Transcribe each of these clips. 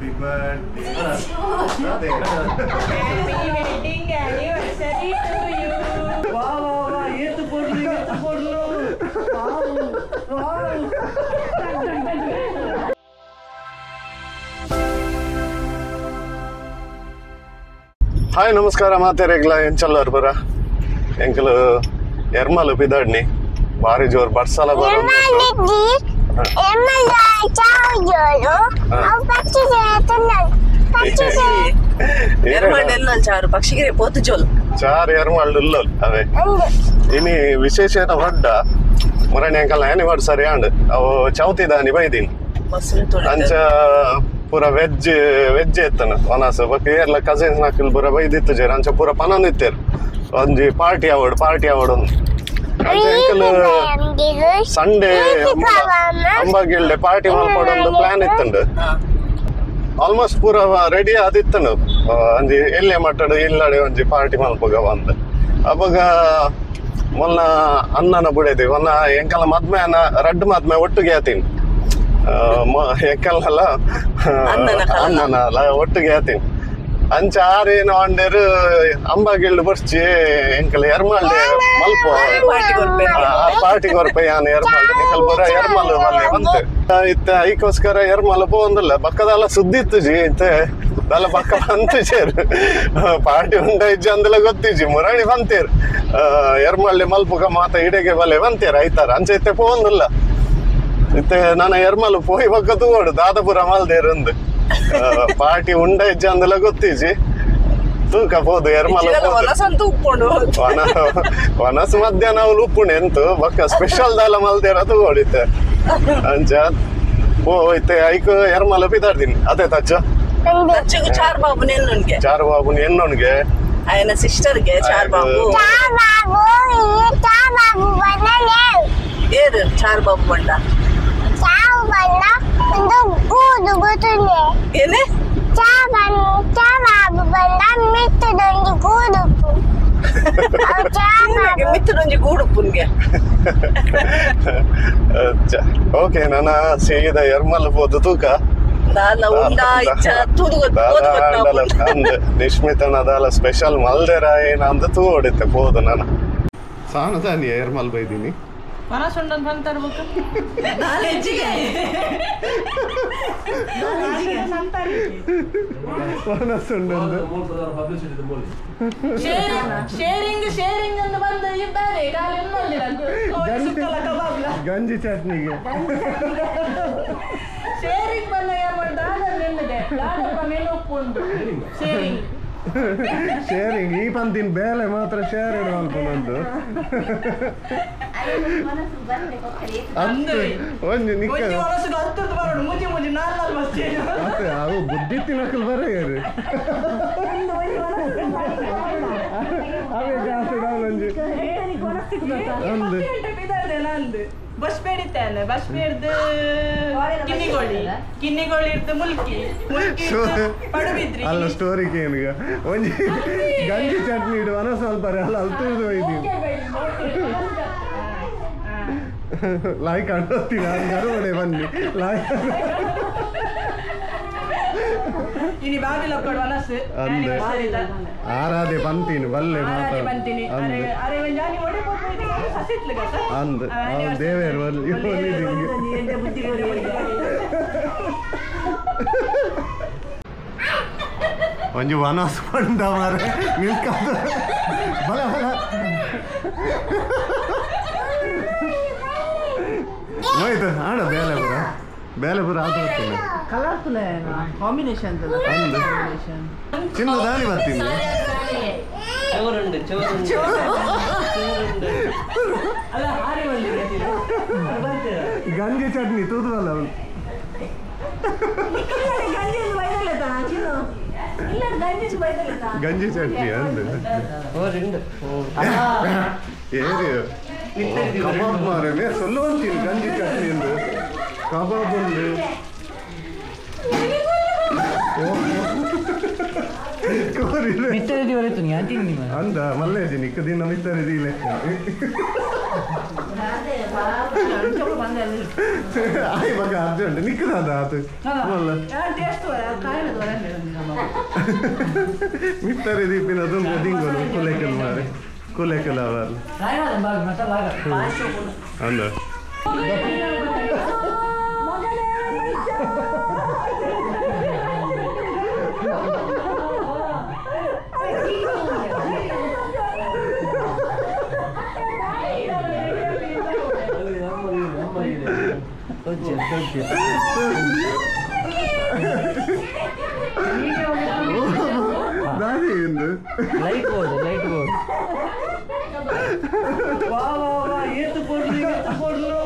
Happy birthday. Happy wedding anniversary to you. Wow, ये तो बोल लो. Wow. ಹಾಯ್ ನಮಸ್ಕಾರ ಮಾತೇರೆಗ್ಲ ಎಂಚಲ್ಲರ್ ಬರ ಎಂಕಲು ಎರ್ಮಲು ಪಿದಾಡ್ನಿ ಬಾರಿ ಜೋರ್ ಬರ್ಸಲ ಬರ ಪಕ್ಷಿಗೆ ಪೋತು ಜೋಲ್ ಚಾರ್ ಎರ್ಮಲ್ ಅವೇ ಇನಿ ವಿಶೇಷ ಹೊಡ್ಡ ಮರಣಿ ಅಂಕಲ್ ಆನಿವರ್ಸರಿ ಆಂಡ್ ಅವು ಚೌತಿದಾನಿ ಬೈದೀನಿ ಅಂಚ ಪೂರ ವೆಜ್ ಎತ್ತನ ವನಸ ಬಕ್ ಏರ್ಲ ಕಸಿನ್ಸ್ ನಾಕಿಲ್ ಪೂರ ಬೈದಿತ್ತು ಜೇರ್ ಅಂಚ ಪೂರ ಪನಂದ್ ಇತ್ತೇರು ಒಂಜಿ ಪಾರ್ಟಿ ಆವಡ್ ಒಂದು ಸಂಡೇ ಅಂಬಾಗಿಲ್ಡೆ ಪಾರ್ಟಿ ಮಾಡ್ಕೊಡೊಂದು ಪ್ಲಾನ್ ಇತ್ತಂಡು ಆಲ್ಮೋಸ್ಟ್ ಪೂರ ರೆಡಿ ಆದಿತ್ತನು ಒಂಜಿ ಎಲ್ಲೆ ಮಟ್ಟಡು ಇಲ್ಲಡೆ ಒಂಜಿ ಪಾರ್ಟಿ ಮಲ್ಪಗ ಬಂದ ಅವಾಗ ಮೊನ್ನ ಅನ್ನನ ಬುಡೇದಿ ಮೊನ್ನ ಎಂಕಲ ಮದ್ಮೆನ ರಡ್ಡ್ ಮದ್ಮೆ ಒಟ್ಟಿಗೆ ಆತೀನಿ ಎಂಕಲ್ನಲ್ಲ ಅನ್ನನಲ್ಲ ಒಟ್ಟಿಗೆ ಆತೀನಿ ಅಂಚ ಆರೇನು ಅಂಡೇರು ಅಂಬಾಗಿಲ್ಡು ಬರ್ಚಿ ಎಂಕಲ್ ಎರ್ಮಲ್ಡೆ ಮಲ್ಪ ಪಾರ್ಟಿ ಕೊರ್ಪೆ ಯಾನ್ ಎರ್ಮಲ್ಡು ಎಂಕಲ್ ಬರ ಎರ್ಮಲ್ ಮಲ್ಲೆ ಬಂತೆ ಇತ್ತ ಐಕೋಸ್ಕರ ಎರ್ಮಲ್ ಪೋಂದಿಲ್ಲ ಬಕ್ಕದಲ್ಲ ಸುದ್ದಿತ್ತು ಜಿ ಇತ್ತೆ ದಲ್ಲ ಪಕ್ಕ ಬಂತುಜೇರು ಪಾರ್ಟಿ ಉಂಡ ಇಜ್ಜಿ ಅಂದೆಲ್ಲ ಗೊತ್ತಿಜ್ಜಿ ಮುರಾಣಿ ಬಂತೇರು ಎರ್ಮಲ್ಡೆ ಮಲ್ಪುಗ ಮಾತ ಇಡೆಗೆ ಬಲೆ ಬಂತೇರು ಐತಾರ ಅಂಚ ಇತ್ತೆ ಪೋಂದಿಲ್ಲ ಇತ್ತೆ ನಾನು ಎರ್ಮಲ್ ಪೋಯ್ ಪಕ್ಕ ತೂಗೋಡು ದಾದಪುರ ಮಲ್ದೇರು ಪಾರ್ಟಿ ಉಂಡ ಇಜ್ಜಿ ಅಂದೆಲ್ಲ ಗೊತ್ತಿಜ್ಜಿ ತೂಕ ಪೋದು ಎರ್ಮಲ್ ವನಸ್ ಮಧ್ಯಾಹ್ನ ಅವ್ಲು ಉಪ್ಪುಣೆ ಎಂತು ಬಕ್ಕ ಸ್ಪೆಷಲ್ ದಾಲ ಮಲ್ದೇರ ತೂಗೋಡಿತ್ತೆ ಅಂಚ ಪೋಯ್ತೆ ಐಕ್ ಎರ್ಮಲ್ ಪಿದಾಡ್ತೀನಿ ಅದೇ ತಚ್ಚ ಚಾರ್ ಬಾಬುನ್ ಎನ್ನೊನ್ಗೆ ఆయన సిస్టర్ಗೆ చార్ బాబు ఏరు చార్ బాబు బండ ಏನೇ ಮಿತ್ರೊಂಜಿ ಗೂಡುಪ್ಪುನ್ಗೆ ಓಕೆ ನನ್ನ ಸೀದ ಎರ್ಮಲ್ ಪೋದು ತೂಕ ನಿಶ್ಮಿತನ ದಾಲ ಸ್ಪೆಷಲ್ ಮಲ್ದೇರ ಏನಂದ ತೂ ಹೊಡಿತೆ ಪೋದು ನಾನು ಸಾಣದ ನೀ ಎರ್ಮಲ್ ಬೈದೀನಿ ಮನಸ್ಸುಂಡನ್ ಬಂತರ್ಬೇಕು ಶೇರಿಂಗ್ ಅಂತ ಬಂದು ಇದ್ದಾರೆ ಗಂಜಿ ಚಟ್ನಿಗೆ ಶೇರಿಂಗ್ ಬಂದ ಶೇರಿಂಗ್ ಈ ಪಂತಿನ ಬೇಲೆ ಮಾತ್ರ ಶೇರ್ ಇಡುವಂತ ನಂದು ಅವು ಬುದ್ಧಿ ತಿನ್ನಕಲ್ ಬರೆಯರು ಅವೇ ಜಾಸ್ತಿ ಬಸ್ ಬೇಡಿತ್ತೇನೆ ಬಸ್ ಬೇಡ್ದು ಕಿನ್ನಿಗೋಳಿ ಇರ್ದು ಮುಲ್ಕಿ ಪಡುಬಿದ್ರಿ ಅಲ್ಲ ಸ್ಟೋರಿಗೆ ಏನೀಗ ಒಂಜಿ ಗಂಜಿ ಚಟ್ನಿ ಇಡುವನ ಸ್ವಲ್ಪ ಅಲ್ಲ ಅಲ್ತುದು ಒಯ್ದೀನಿ ಲಾಯ್ಕ್ ಅಡ್ಡೋತ್ತೀನಿ ನಾನು ಗರುವಡೆ ಬನ್ನಿ ಲಾಯ್ಕ್ ಇನಿ ಬಾಗಿಲ ಕೊಡುವ ಮನಸ್ಸು ಅಂದೆ ಆರಾಧೆ ಬಂತೀನಿ ಬಲ್ಲೆ ಮಾತಾಡ್ತೀನಿ ಅಂದ ದೇವೇರು ಒಂಜಿ ವನಸ್ ಪಂಡ ಮಾರ ಮಿಲ್ಕ ಬಲ ಬಲ ಹೋಯ್ತು ಆಡ ಬೇಲೆಪುರ ಆತ ಬರ್ತೀನಿ ಕಲರ್ಫುಲ್ ಕಾಂಬಿನೇಷನ್ ಚಿನ್ನ ದಾಳಿ ಬರ್ತೀನಿ ಗಂಜಿ ಚಟ್ನಿ ತೂದಲ್ಲ ಅವನು ಗಂಜಿ ಚಟ್ನಿ ಅಂದು ಕಬಾಬ್ ಮಾರೇ ಸೊಲ್ಲುವಂತೀನಿ ಗಂಜಿ ಚಟ್ನಿ ಎಂದು ಕಬಾಬ್ ಉಂಡು ಅಂದ ಮಲ್ಲೇಜಿ ನಿಕ್ಕ ದಿನ ಮಿತ್ತರಿದಿ ಆಯ್ ಮಗ ಅರ್ಜೆಂಟ್ ನಿಕ್ಕದ ಆತು ಮಲ್ಲ ಮಿಟ್ಟರೆ ದೀಪಿನದು ದಿಂಗೋಲು ಕುಲೆಕಲ್ ಮಾರೆ ಕುಲೆಕಲ್ ಅವರು ಅಂದ ಲೈಟ್ ಬೋರ್ಡ್ ವಾ ಏತು ಕೊಡ್ಲು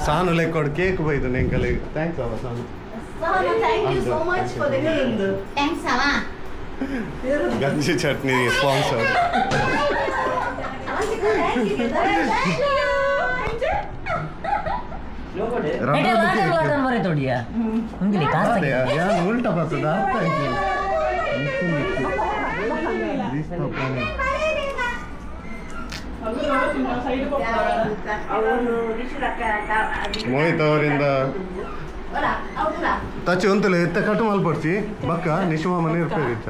ಸಾನು ಲೆಕ್ಕೊಡು ಕೇಕ್ ಬೈದು ನೆಂಕಲೆ ಥ್ಯಾಂಕ್ಸ್ ಅವ ಸಾನು Thank you so much for the gift. Thanks, Sama. ಗಂಜಿ ಚಟ್ನಿ ಸ್ಪಾನ್ಸರ್ ಉಲ್ಟಾ ಬರ್ತದ ಅರ್ಥ ಮೋಹಿತ್ ಅವರಿಂದ ತಚ್ಚಿ ಒಂತಲ್ಲ ಎತ್ತ ಕಟ್ಟು ಮಲ್ಪಡ್ಸಿ ಬಕ್ಕ ನಿಶುಮ ಮನೆ ಇರ್ಬೇಕಿತ್ತ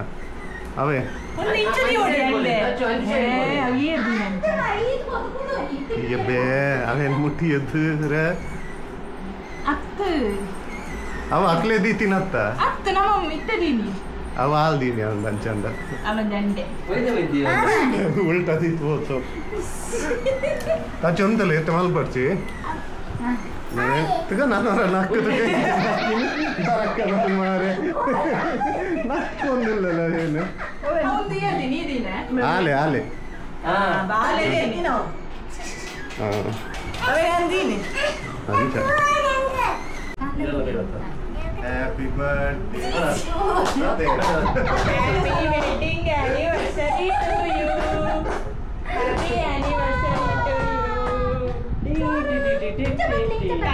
ಅವೇ ಬೇ ಅವೇನು ಮುಟ್ಟಿ ಎದ್ದು ಅವ ಅಕ್ಲೆ ದೀತಿನತ್ತ ಅವ ಹಾಲ್ದೀನಿ ಅವನ್ ಬಂಚಂದ ಉಲ್ಟಾ ದೀತ್ ಹೋತು ತಚ್ಚಿ ಒಂತಲ್ಲ ಎತ್ತ ಮಲ್ಪಡ್ಸಿ ನಾನು ಮಾರೆ ನಕ್ಕೊಂದಿಲ್ಲ ಏನು ಆಲೆ ಆಲೆ happy birthday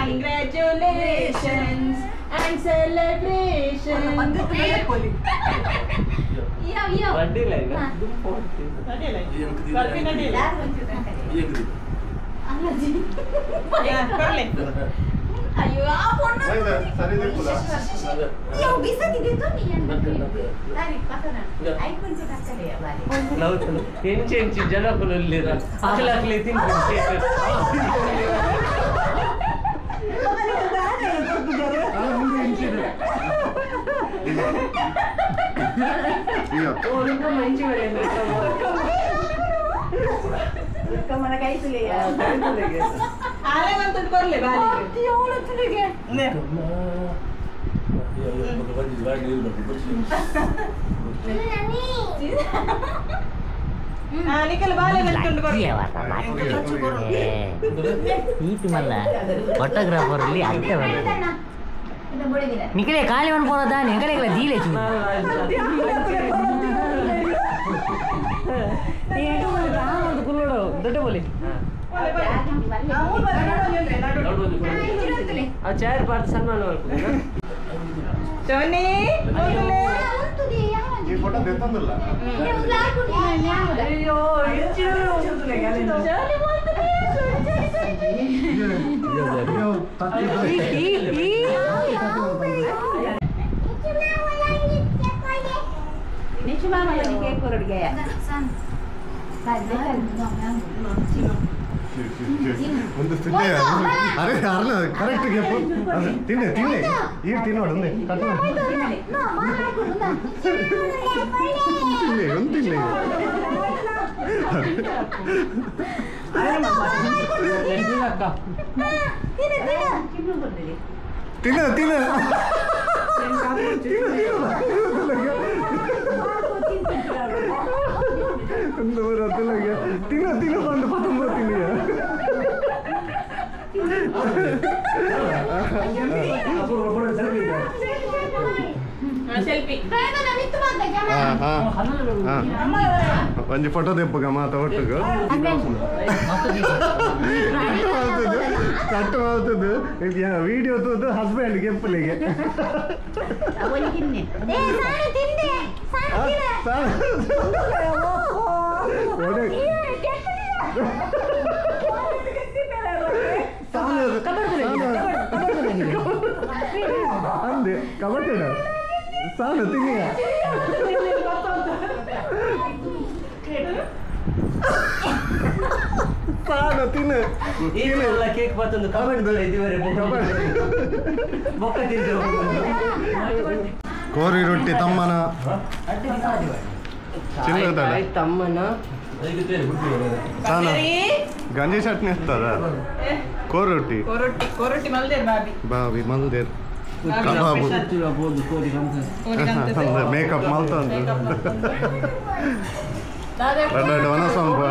Congratulations and celebrations. Ayo, apa Ya bisa gitu nih yang dari pasaran. Ayo pun sudah cari ya balik. ಎಂಚೆಂಚಿ ಜನ ಕೊಲ್ಲಿರ ಅಕ್ಲಾಕ್ಲಿ ತಿಂದು Kemana kayak itu ya? Ale mantut korle balik. Dia udah tuh deh. ನಿಕಲ್ ಬಾಲೆ ಬಂದ್ಕೊಂಡು itu malah fotografer li ada nikle kali man pora da ne kale kala dile chu ni edu male ram and kullodo dodde bole ಆ chair part ಸನ್ಮಾನ ಮಾಡ್ಕೊಳ್ಳಿ Tony ಈ photo ತೆತ್ತಂದಿಲ್ಲ ಅಯ್ಯೋ Ini cuma malah di kek kurang gaya. ಒಂದು ತಿನ್ನೆ ಅರೆ ಅರ್ಲ correct ತಿನ್ನೆ ತಿನ್ನೆ ಈಗ ತಿನ್ನೋಡು ಒಂದೇ cut ತಿನ್ನೆ ಒಂದು ತಿನ್ನೆ ತಿನ್ನ ತಿನ್ನ ತಿನ್ನ ತಿನ್ನ ಬಂದು ತುಂಬ ತಿನ್ನಿಯ ಒಂಜಿ ಫೋಟೋ ತೆಪ್ಪಗ ಮಾತ ಒಟ್ಟಿಗೆ ಕಟ್ಟು ಮಾಡ್ತದ್ದು ವಿಡಿಯೋ ತೋದು ಹಸ್ಬೆಂಡ್ ಕೆಪ್ಪಲಿಗೆ ಕಬಡ್ಡಿ ಸಾನು ತಿನ್ನಿ ಸಾನು ತಿನ್ನು ಎಲ್ಲ ಕೇಕ್ ಬರ್ತೊಂದು ಕಬಡ್ಡಿ ಇದುವರೆ ಬೊಕ್ಕ ತಿಂದು ಕೋರಿ ರೊಟ್ಟಿ ತಮ್ಮನ ಚಿನ್ನದ ತಮ್ಮನ ಸಾನ ಗಂಜಿ ಚಟ್ನಿ ಇರ್ತದ ಕೋರಿ ರೊಟ್ಟಿ ಕೊರೊಟ್ಟಿ ಮಲ್ದೇರ್ ಬಾಬಿ ಬಾವಿ ಮಲ್ದೇರ್ ಕಬಾಬು ಮೇಕಪ್ ಮಲ್ತ ದಾದ ಒಣ ಸಾಂಬ